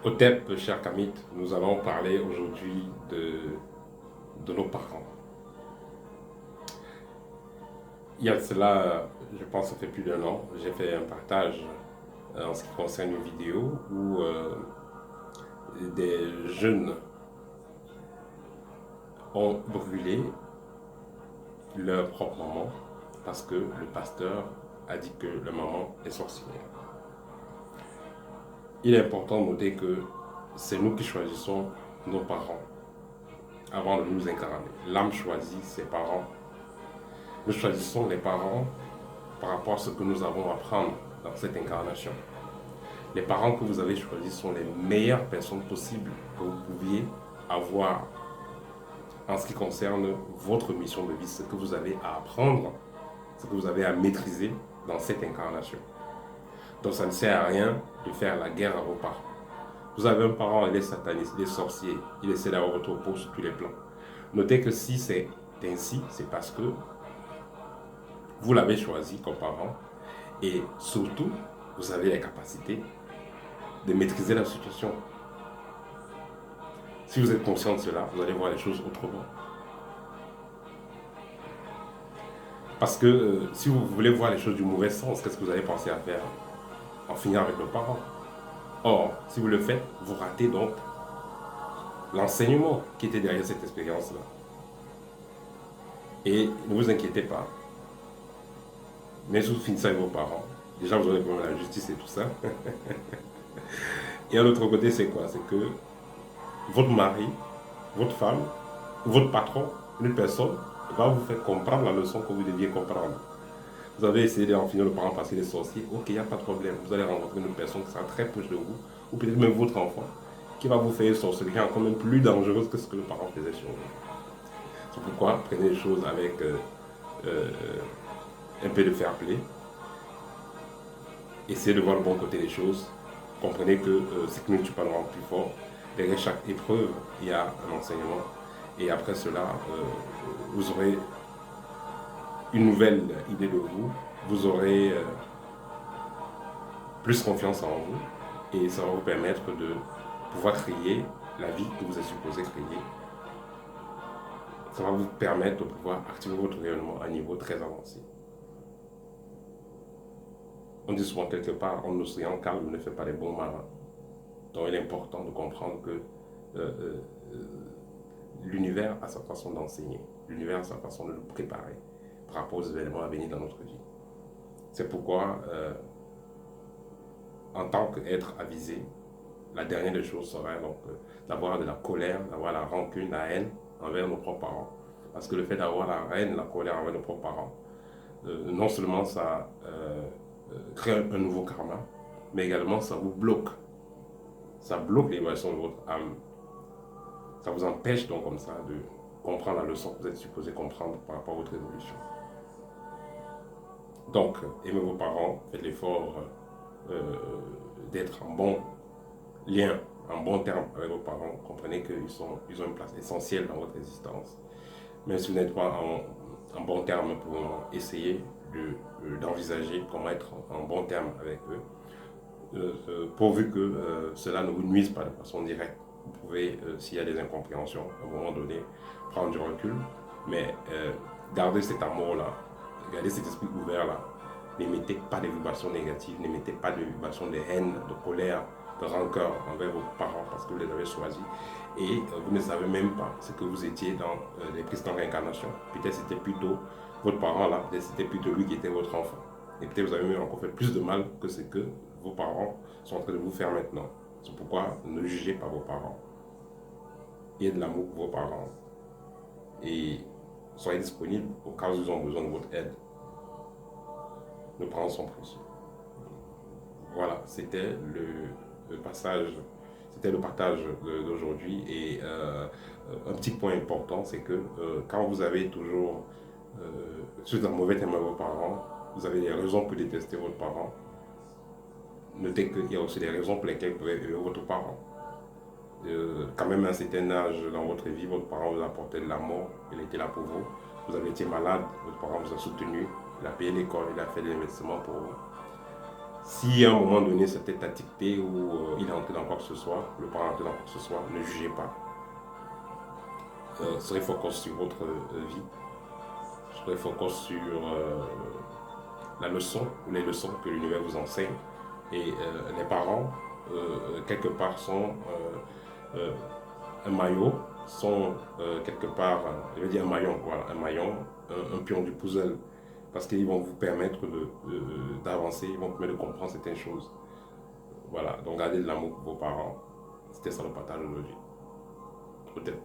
Otep, cher Kamit, nous allons parler aujourd'hui de nos parents. Il y a de cela, je pense, ça fait plus d'un an, j'ai fait un partage en ce qui concerne une vidéo où des jeunes ont brûlé leur propre maman parce que le pasteur a dit que la maman est sorcière. Il est important de noter que c'est nous qui choisissons nos parents avant de nous incarner. L'âme choisit ses parents. Nous choisissons les parents par rapport à ce que nous avons à prendre dans cette incarnation. Les parents que vous avez choisis sont les meilleures personnes possibles que vous pouviez avoir en ce qui concerne votre mission de vie, ce que vous avez à apprendre, ce que vous avez à maîtriser dans cette incarnation. Donc ça ne sert à rien de faire la guerre à vos parents. Vous avez un parent, il est sataniste, il est sorcier, il essaie d'avoir votre peau sur tous les plans. Notez que si c'est ainsi, c'est parce que vous l'avez choisi comme parent et surtout, vous avez la capacité de maîtriser la situation. Si vous êtes conscient de cela, vous allez voir les choses autrement. Parce que si vous voulez voir les choses du mauvais sens, qu'est-ce que vous allez penser à faire? En finir avec nos parents. Or, si vous le faites, vous ratez donc l'enseignement qui était derrière cette expérience-là. Et ne vous inquiétez pas, mais si vous finissez avec vos parents, déjà vous aurez problème à la justice et tout ça. Et à l'autre côté, c'est quoi? C'est que votre mari, votre femme, votre patron, une personne, va vous faire comprendre la leçon que vous deviez comprendre. Vous avez essayé d'en finir le parent parce qu'il est sorcier, ok, il n'y a pas de problème. Vous allez rencontrer une personne qui sera très proche de vous, ou peut-être même votre enfant, qui va vous faire une sorcellerie encore même plus dangereuse que ce que le parent faisait sur vous. C'est pourquoi prenez les choses avec un peu de fair play. Essayez de voir le bon côté des choses. Comprenez que ce qui ne tue pas le rend plus fort. Derrière chaque épreuve, il y a un enseignement. Et après cela, vous aurez une nouvelle idée de vous. Vous aurez plus confiance en vous. Et ça va vous permettre de pouvoir créer la vie que vous êtes supposé créer. Ça va vous permettre de pouvoir activer votre rayonnement à un niveau très avancé. On dit souvent quelque part, en océan calme ne fait pas les bons marins. Donc il est important de comprendre que l'univers a sa façon d'enseigner. L'univers a sa façon de nous préparer par rapport aux événements à venir dans notre vie. C'est pourquoi, en tant qu'être avisé, la dernière des choses serait donc d'avoir de la colère, d'avoir la rancune, la haine envers nos propres parents. Parce que le fait d'avoir la haine, la colère envers nos propres parents, non seulement ça crée un nouveau karma, mais également ça vous bloque. Ça bloque l'évolution de votre âme. Ça vous empêche donc comme ça de comprendre la leçon que vous êtes supposé comprendre par rapport à votre évolution. Donc, aimez vos parents, faites l'effort d'être en bon lien, en bon terme avec vos parents. Comprenez qu'ils ont une place essentielle dans votre existence. Même si vous n'êtes pas en bon terme pour le moment, essayez d'envisager comment être en bon terme avec eux, pourvu que cela ne vous nuise pas de façon directe. Vous pouvez, s'il y a des incompréhensions, à un moment donné, prendre du recul, mais gardez cet amour-là, gardez cet esprit ouvert-là. N'émettez pas de vibrations négatives, n'émettez pas de vibrations de haine, de colère, de rancœur envers vos parents parce que vous les avez choisis. Et vous ne savez même pas ce que vous étiez dans les précédentes réincarnations. Peut-être c'était plutôt votre parent là, peut-être c'était plutôt lui qui était votre enfant. Et peut-être vous avez même encore fait plus de mal que ce que vos parents sont en train de vous faire maintenant. C'est pourquoi ne jugez pas vos parents. Ayez de l'amour pour vos parents. Et soyez disponibles au cas où ils ont besoin de votre aide. Nos parents sont précieux. Voilà, c'était le passage, c'était le partage d'aujourd'hui. Et un petit point important, c'est que quand vous avez toujours suite à un mauvais thème à vos parents, vous avez des raisons pour détester votre parent. Notez qu'il y a aussi des raisons pour lesquelles vous pouvez aimer votre parent. Quand même à un certain âge dans votre vie, votre parent vous a apporté de l'amour, il était là pour vous. Vous avez été malade, votre parent vous a soutenu, il a payé l'école, il a fait des investissements pour vous. Si à un moment donné c'était ta dictée ou il est entré dans quoi que ce soit, le parent est entré dans quoi que ce soit, ne jugez pas. Soyez focus sur votre vie, soyez focus sur la leçon ou les leçons que l'univers vous enseigne. Et les parents, quelque part, sont euh, un maillot, sont quelque part, je veux dire un maillon, voilà, un maillon, un pion du puzzle, parce qu'ils vont vous permettre d'avancer, ils vont vous permettre de comprendre certaines choses. Voilà, donc gardez de l'amour pour vos parents. C'était ça le partage aujourd'hui. Peut-être.